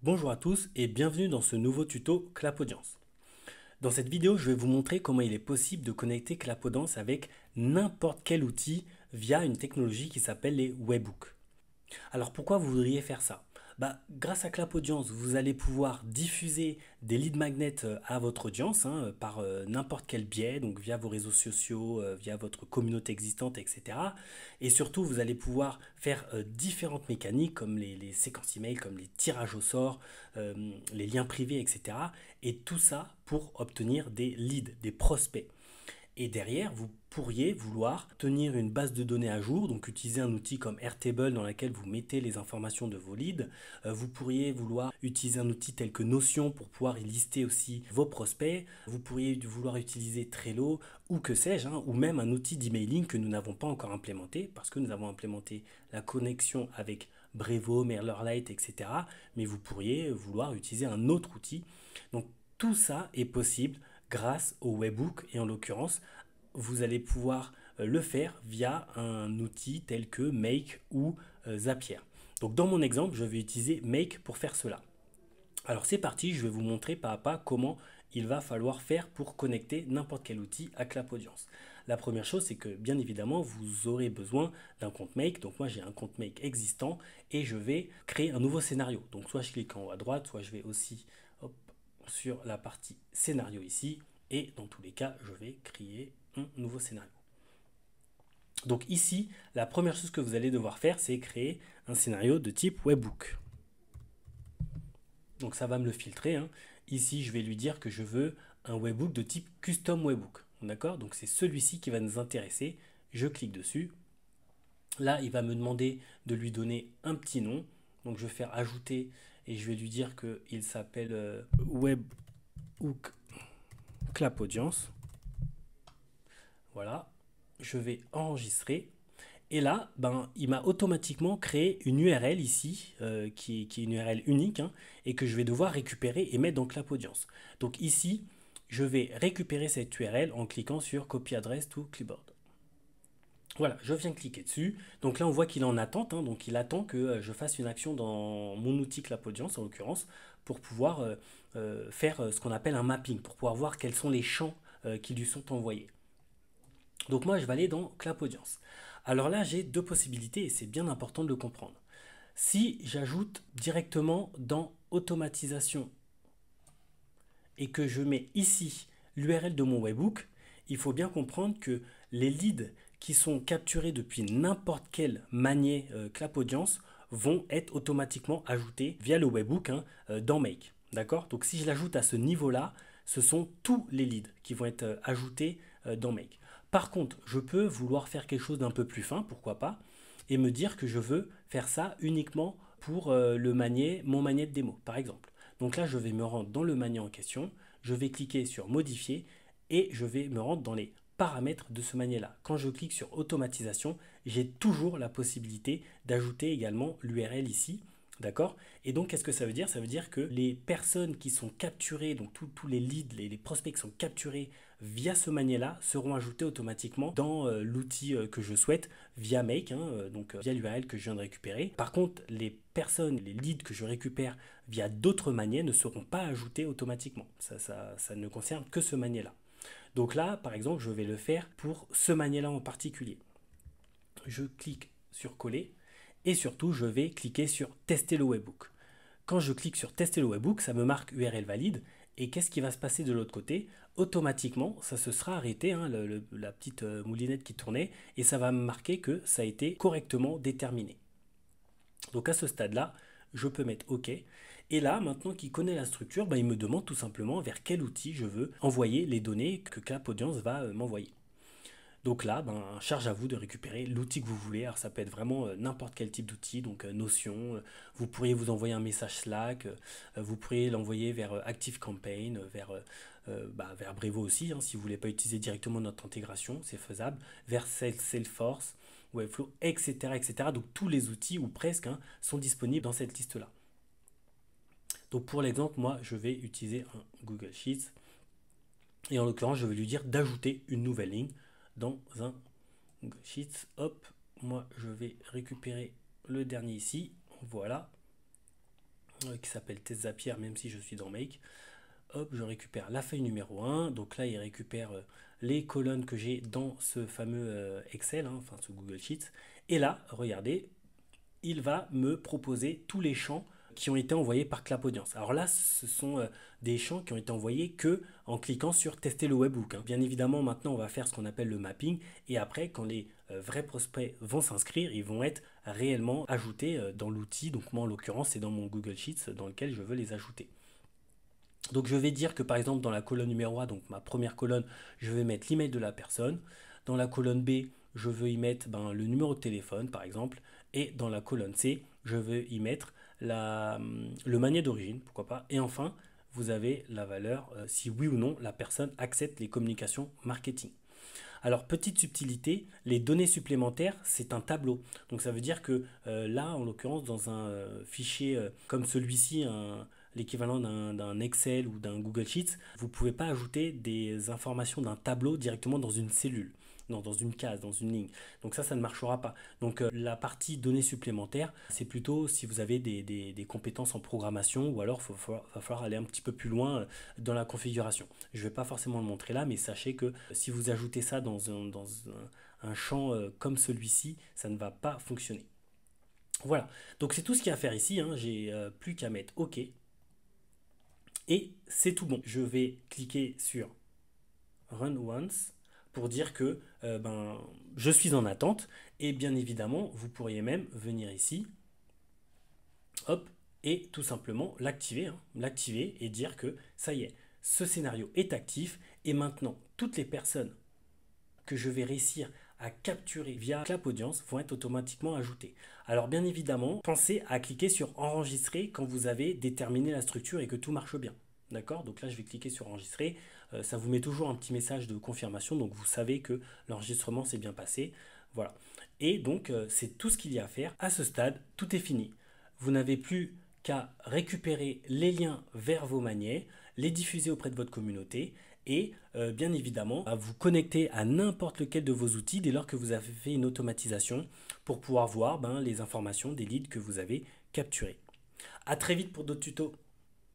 Bonjour à tous et bienvenue dans ce nouveau tuto Clapaudience. Dans cette vidéo, je vais vous montrer comment il est possible de connecter Clapaudience avec n'importe quel outil via une technologie qui s'appelle les webhooks. Alors pourquoi vous voudriez faire ça? Grâce à Clap Audience, vous allez pouvoir diffuser des lead magnets à votre audience par n'importe quel biais, donc via vos réseaux sociaux, via votre communauté existante, etc. Et surtout, vous allez pouvoir faire différentes mécaniques comme les séquences email, comme les tirages au sort, les liens privés, etc. Et tout ça pour obtenir des leads, des prospects. Et derrière, vous pourriez vouloir tenir une base de données à jour, donc utiliser un outil comme Airtable dans lequel vous mettez les informations de vos leads. Vous pourriez vouloir utiliser un outil tel que Notion pour pouvoir y lister aussi vos prospects. Vous pourriez vouloir utiliser Trello ou que sais-je, ou même un outil d'emailing que nous n'avons pas encore implémenté parce que nous avons implémenté la connexion avec Brevo, MailerLite, etc. Mais vous pourriez vouloir utiliser un autre outil. Donc tout ça est possible grâce au webhook et en l'occurrence vous allez pouvoir le faire via un outil tel que Make ou Zapier. Donc dans mon exemple, je vais utiliser Make pour faire cela. Alors c'est parti, je vais vous montrer pas à pas comment il va falloir faire pour connecter n'importe quel outil à Clap Audience. La première chose, c'est que bien évidemment, vous aurez besoin d'un compte Make. Donc moi, j'ai un compte Make existant et je vais créer un nouveau scénario. Donc soit je clique en haut à droite, soit je vais aussi hop, sur la partie scénario ici. Et dans tous les cas, je vais créer un nouveau scénario. Donc ici, la première chose que vous allez devoir faire, c'est créer un scénario de type webhook. Donc ça va me le filtrer. Ici, je vais lui dire que je veux un webhook de type custom webhook. D'accord? Donc c'est celui-ci qui va nous intéresser. Je clique dessus. Là, il va me demander de lui donner un petit nom. Donc je vais faire ajouter et je vais lui dire qu'il s'appelle webhook clap audience. Voilà. Je vais enregistrer. Et là, il m'a automatiquement créé une URL ici, qui est une URL unique, et que je vais devoir récupérer et mettre dans Clap Audience. Donc ici, je vais récupérer cette URL en cliquant sur Copy Address to Clipboard. Voilà, je viens cliquer dessus. Donc là, on voit qu'il est en attente, donc il attend que je fasse une action dans mon outil Clap Audience, en l'occurrence, pour pouvoir faire ce qu'on appelle un mapping, pour pouvoir voir quels sont les champs qui lui sont envoyés. Donc moi, je vais aller dans Clap Audience. Alors là, j'ai deux possibilités et c'est bien important de le comprendre. Si j'ajoute directement dans automatisation et que je mets ici l'URL de mon webhook, il faut bien comprendre que les leads qui sont capturés depuis n'importe quelle manière Clap Audience vont être automatiquement ajoutés via le webhook dans Make. D'accord? Donc si je l'ajoute à ce niveau-là, ce sont tous les leads qui vont être ajoutés dans Make. Par contre, je peux vouloir faire quelque chose d'un peu plus fin, pourquoi pas, et me dire que je veux faire ça uniquement pour mon magnet de démo, par exemple. Donc là, je vais me rendre dans le magnet en question, je vais cliquer sur modifier et je vais me rendre dans les paramètres de ce magnet-là. Quand je clique sur automatisation, j'ai toujours la possibilité d'ajouter également l'URL ici. D'accord? Et donc, qu'est-ce que ça veut dire? Ça veut dire que les personnes qui sont capturées, donc tous les leads, les prospects qui sont capturés via ce magnet-là, seront ajoutés automatiquement dans l'outil que je souhaite via Make, via l'URL que je viens de récupérer. Par contre, les personnes, les leads que je récupère via d'autres manières ne seront pas ajoutés automatiquement. Ça ne concerne que ce magnet-là. Donc là, par exemple, je vais le faire pour ce magnet-là en particulier. Je clique sur coller et surtout, je vais cliquer sur tester le webhook. Quand je clique sur tester le webhook, ça me marque URL valide. Et qu'est-ce qui va se passer de l'autre côté? Automatiquement, ça se sera arrêté, la petite moulinette qui tournait, et ça va me marquer que ça a été correctement déterminé. Donc à ce stade-là, je peux mettre OK. Et là, maintenant qu'il connaît la structure, il me demande tout simplement vers quel outil je veux envoyer les données que Clap Audience va m'envoyer. Donc là, charge à vous de récupérer l'outil que vous voulez. Alors ça peut être vraiment n'importe quel type d'outil, donc Notion. Vous pourriez vous envoyer un message Slack, vous pourriez l'envoyer vers ActiveCampaign, vers Brevo aussi, si vous ne voulez pas utiliser directement notre intégration, c'est faisable, vers Salesforce, Webflow, etc., etc. Donc tous les outils, ou presque, sont disponibles dans cette liste-là. Donc pour l'exemple, moi, je vais utiliser un Google Sheets. Et en l'occurrence, je vais lui dire d'ajouter une nouvelle ligne dans un Google Sheets. Hop, moi, je vais récupérer le dernier ici. Voilà. qui s'appelle Test Zapier, même si je suis dans Make. Hop, je récupère la feuille numéro 1. Donc là, il récupère les colonnes que j'ai dans ce fameux Excel, hein, enfin ce Google Sheets. Et là, regardez, il va me proposer tous les champs qui ont été envoyés par Clap Audience. Alors là, ce sont des champs qui ont été envoyés que en cliquant sur tester le webhook, hein. Bien évidemment, maintenant, on va faire ce qu'on appelle le mapping. Et après, quand les vrais prospects vont s'inscrire, ils vont être réellement ajoutés dans l'outil. Donc moi, en l'occurrence, c'est dans mon Google Sheets dans lequel je veux les ajouter. Donc je vais dire que par exemple dans la colonne numéro A, donc ma première colonne, je vais mettre l'email de la personne. Dans la colonne B, je veux y mettre le numéro de téléphone par exemple. Et dans la colonne C, je veux y mettre le manière d'origine, pourquoi pas. Et enfin, vous avez la valeur si oui ou non la personne accepte les communications marketing. Alors, petite subtilité, les données supplémentaires, c'est un tableau. Donc, ça veut dire que là, en l'occurrence, dans un fichier comme celui-ci, l'équivalent d'un Excel ou d'un Google Sheets, vous ne pouvez pas ajouter des informations d'un tableau directement dans une cellule. Non, dans une case, dans une ligne. Donc ça ne marchera pas. Donc la partie données supplémentaires, c'est plutôt si vous avez des compétences en programmation ou alors va falloir aller un petit peu plus loin dans la configuration. Je ne vais pas forcément le montrer là, mais sachez que si vous ajoutez ça dans un champ comme celui-ci, ça ne va pas fonctionner. Voilà, donc c'est tout ce qu'il y a à faire ici, hein. J'ai plus qu'à mettre OK. Et c'est tout bon. Je vais cliquer sur Run Once pour dire que je suis en attente. Et bien évidemment, vous pourriez même venir ici, hop, et tout simplement l'activer, hein, l'activer et dire que ça y est, ce scénario est actif. Et maintenant, toutes les personnes que je vais réussir à capturer via Clap Audience vont être automatiquement ajoutées. Alors bien évidemment, pensez à cliquer sur enregistrer quand vous avez déterminé la structure et que tout marche bien. D'accord? Donc là, je vais cliquer sur enregistrer. Ça vous met toujours un petit message de confirmation. Donc vous savez que l'enregistrement s'est bien passé. Voilà. Et donc, c'est tout ce qu'il y a à faire. À ce stade, tout est fini. Vous n'avez plus qu'à récupérer les liens vers vos manières, les diffuser auprès de votre communauté et bien évidemment à vous connecter à n'importe lequel de vos outils dès lors que vous avez fait une automatisation pour pouvoir voir les informations des leads que vous avez capturés. A très vite pour d'autres tutos.